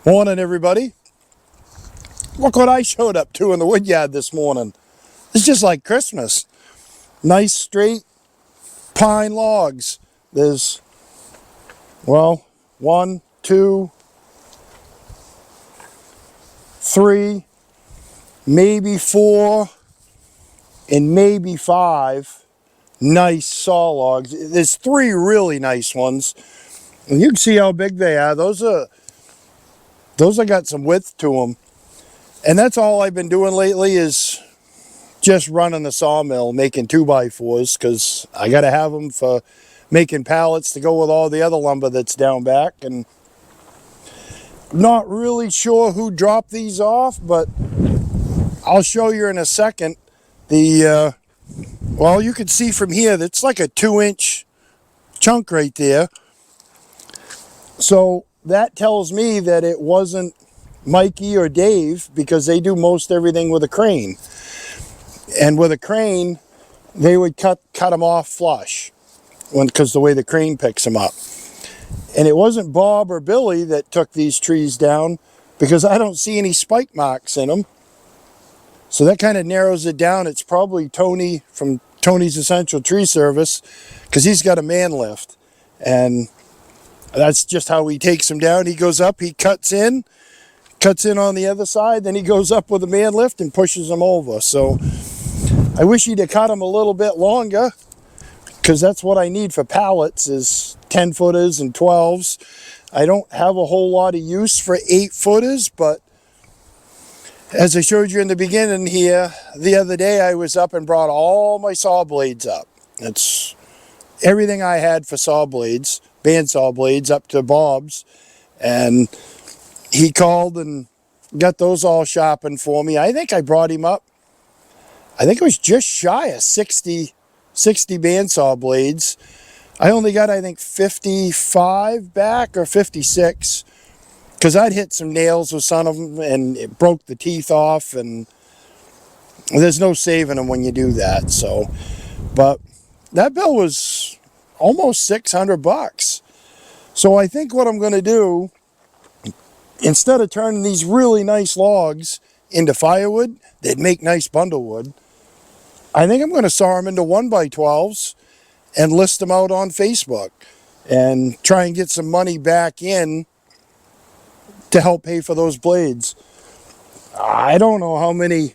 Morning, everybody. Look what I showed up to in the woodyard this morning. It's just like Christmas. Nice straight pine logs. There's, well, 1, 2, 3, maybe 4, and maybe 5 nice saw logs. There's 3 really nice ones. And you can see how big they are. Those got some width to them. And that's all I've been doing lately is just running the sawmill, making 2x4s, because I got to have them for making pallets to go with all the other lumber that's down back. And I'm not really sure who dropped these off, but I'll show you in a second. Well, you can see from here, that's like a 2-inch chunk right there. So that tells me that it wasn't Mikey or Dave, because they do most everything with a crane. And with a crane, they would cut them off flush, because the way the crane picks them up. And it wasn't Bob or Billy that took these trees down, because I don't see any spike marks in them. So that kind of narrows it down. It's probably Tony from Tony's Essential Tree Service, because he's got a man lift. And that's just how he takes them down. He goes up, he cuts in on the other side, then he goes up with a man lift and pushes them over. So I wish he'd have cut them a little bit longer, because that's what I need for pallets is 10-footers and 12s. I don't have a whole lot of use for 8-footers, but as I showed you in the beginning here, the other day I was up and brought all my saw blades up. That's everything I had for saw blades, bandsaw blades, up to Bob's. And he called and got those all sharpened for me. I think I brought him up, I think it was just shy of 60 bandsaw blades. I only got, I think, 55 back or 56, because I'd hit some nails with some of them and it broke the teeth off, and there's no saving them when you do that. So, but that bill was almost $600. So I think what I'm going to do, instead of turning these really nice logs into firewood that make nice bundle wood, I think I'm going to saw them into 1x12s and list them out on Facebook and try and get some money back in to help pay for those blades. I don't know how many.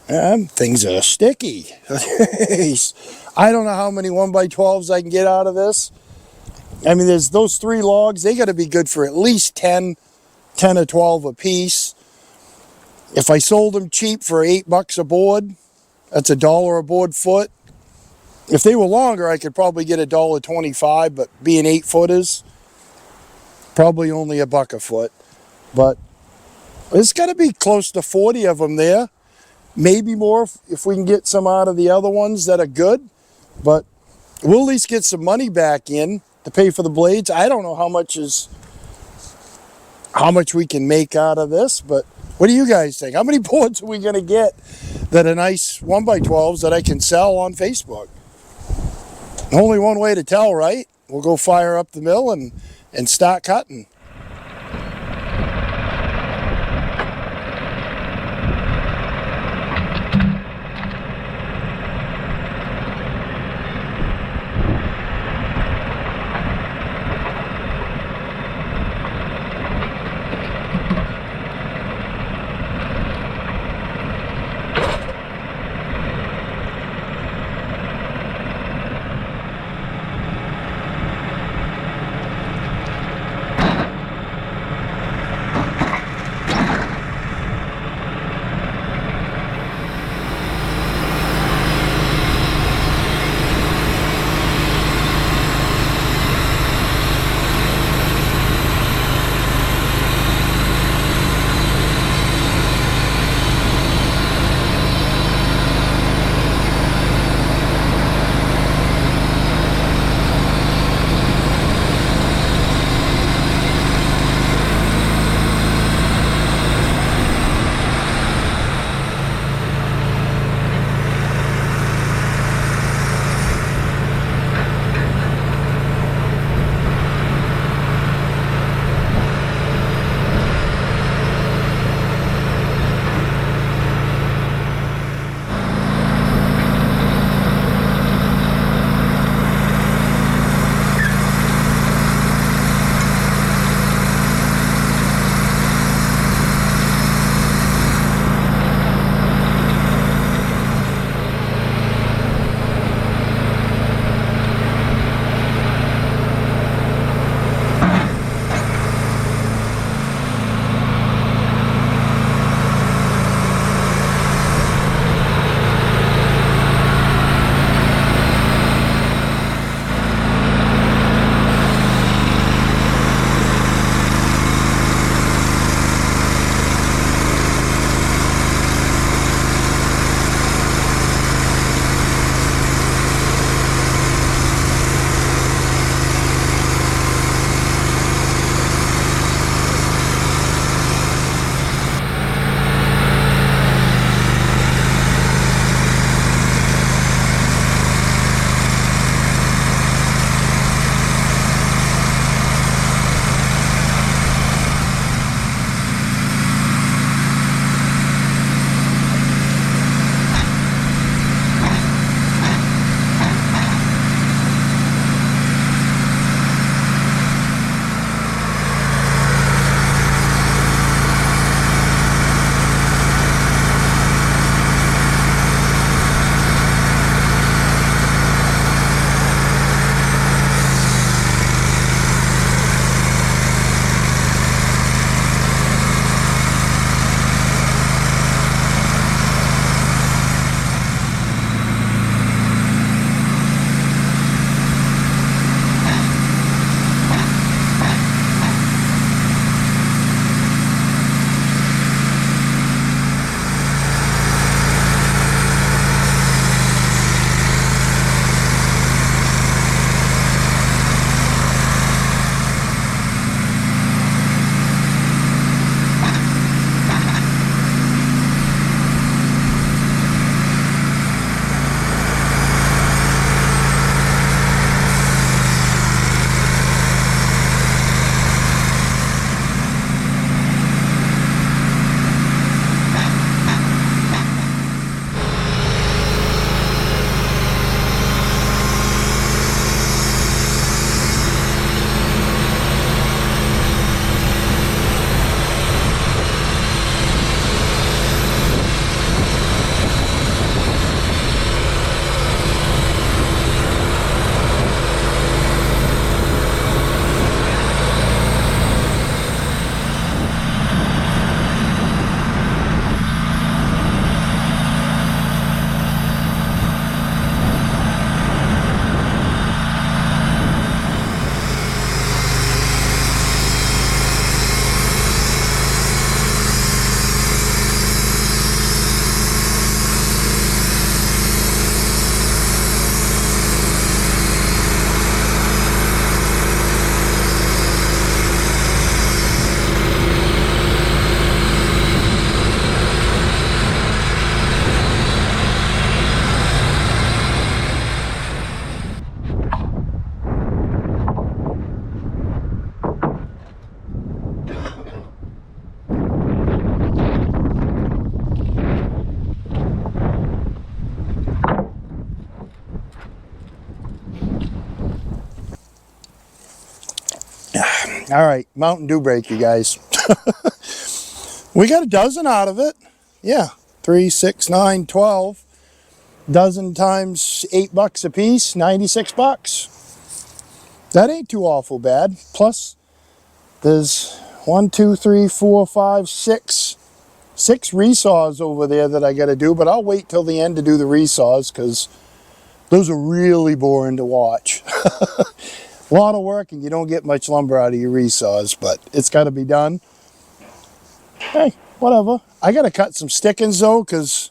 Things are sticky. I don't know how many 1x12s I can get out of this. I mean, there's those 3 logs. They got to be good for at least 10 or 12 a piece. If I sold them cheap for $8 a board, that's $1 a board foot. If they were longer, I could probably get $1.25, but being 8-footers, probably only $1 a foot. But it's got to be close to 40 of them there. Maybe more if we can get some out of the other ones that are good. But we'll at least get some money back in to pay for the blades. I don't know how much we can make out of this, but what do you guys think? How many boards are we going to get that are nice 1x12s that I can sell on Facebook? Only one way to tell, right? We'll go fire up the mill and start cutting. All right, Mountain Dew break, you guys. We got a dozen out of it. Yeah, 3, 6, 9, 12. Dozen times $8 a piece, 96 bucks. That ain't too awful bad. Plus, there's 1, 2, 3, 4, 5, 6 resaws over there that I got to do, but I'll wait till the end to do the resaws because those are really boring to watch. A lot of work and you don't get much lumber out of your resaws, but it's got to be done. Hey, whatever. I got to cut some stickings though because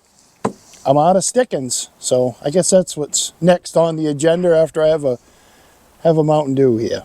I'm out of stickings. So I guess that's what's next on the agenda after I have a Mountain Dew here.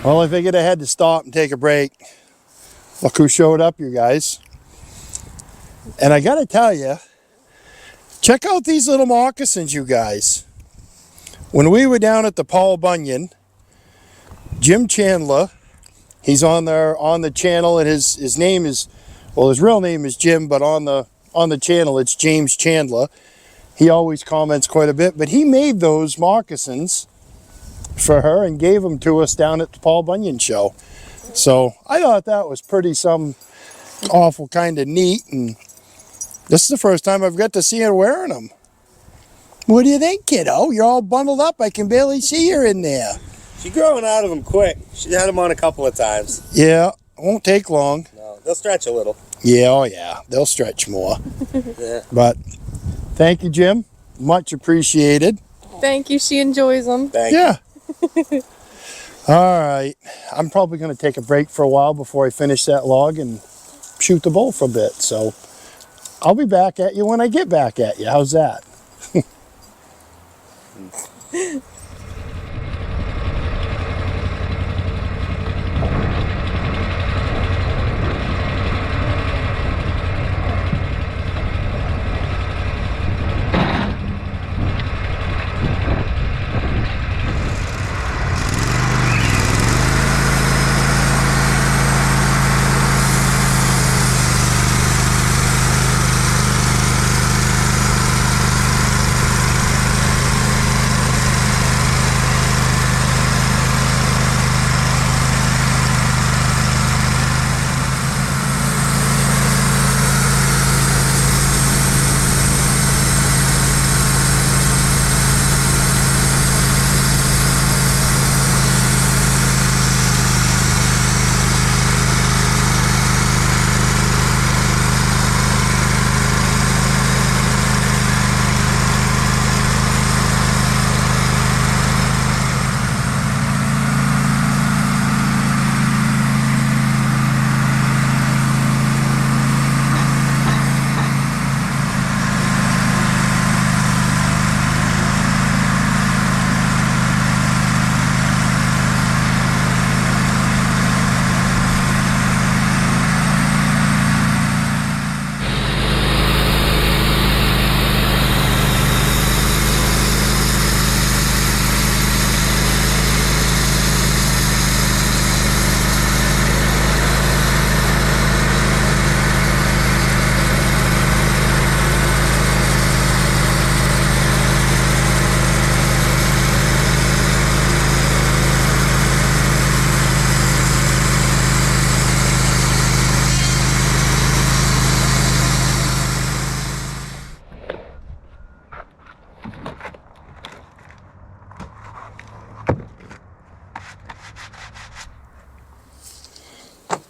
Well, I figured I had to stop and take a break. Look who showed up, you guys. And I gotta tell you, check out these little moccasins, you guys. When we were down at the Paul Bunyan, Jim Chandler, he's on the channel, and his name is, well, his real name is Jim, but on the channel it's James Chandler. He always comments quite a bit, but he made those moccasins for her and gave them to us down at the Paul Bunyan show. So I thought that was pretty some awful kind of neat, and this is the first time I've got to see her wearing them. What do you think, kiddo? You're all bundled up. I can barely see her in there. She's growing out of them quick. She had them on a couple of times. Yeah, it won't take long. No, they'll stretch a little. Yeah, oh yeah, they'll stretch more. Yeah. But thank you, Jim. Much appreciated. Thank you. She enjoys them. Thank you. Yeah. All right. I'm probably going to take a break for a while before I finish that log and shoot the bull for a bit. So I'll be back at you when I get back at you. How's that?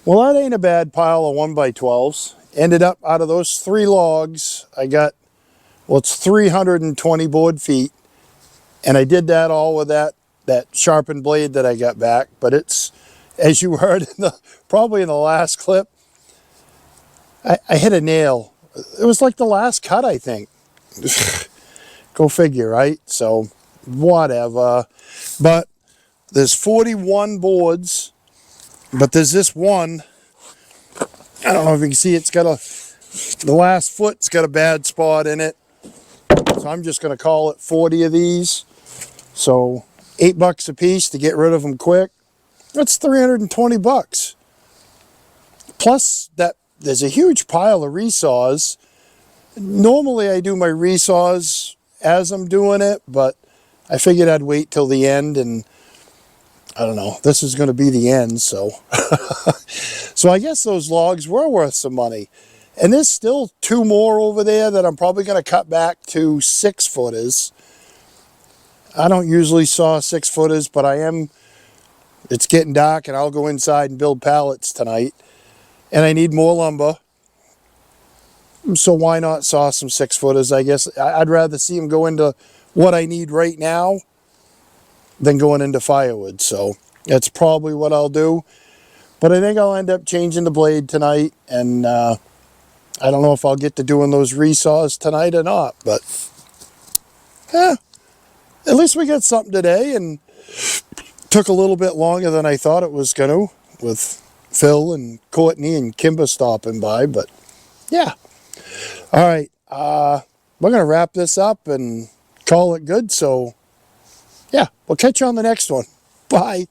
Well, that ain't a bad pile of 1x12s. Ended up, out of those 3 logs, I got, well, it's 320 board feet. And I did that all with that sharpened blade that I got back. But it's, as you heard probably in the last clip, I hit a nail. It was like the last cut, I think. Go figure, right? So, whatever. But there's 41 boards. But there's this one, I don't know if you can see, it's got the last foot's got a bad spot in it. So I'm just going to call it 40 of these. So $8 a piece to get rid of them quick. That's 320 bucks. Plus that there's a huge pile of resaws. Normally I do my resaws as I'm doing it, but I figured I'd wait till the end, and I don't know, this is going to be the end, so. So I guess those logs were worth some money. And there's still 2 more over there that I'm probably going to cut back to 6-footers. I don't usually saw 6-footers, but it's getting dark and I'll go inside and build pallets tonight. And I need more lumber. So why not saw some 6-footers, I guess. I'd rather see them go into what I need right now than going into firewood. So that's probably what I'll do. But I think I'll end up changing the blade tonight. And I don't know if I'll get to doing those resaws tonight or not. But at least we got something today. And took a little bit longer than I thought it was going to, with Phil and Courtney and Kimber stopping by, but yeah. All right, we're going to wrap this up and call it good, so yeah, we'll catch you on the next one. Bye.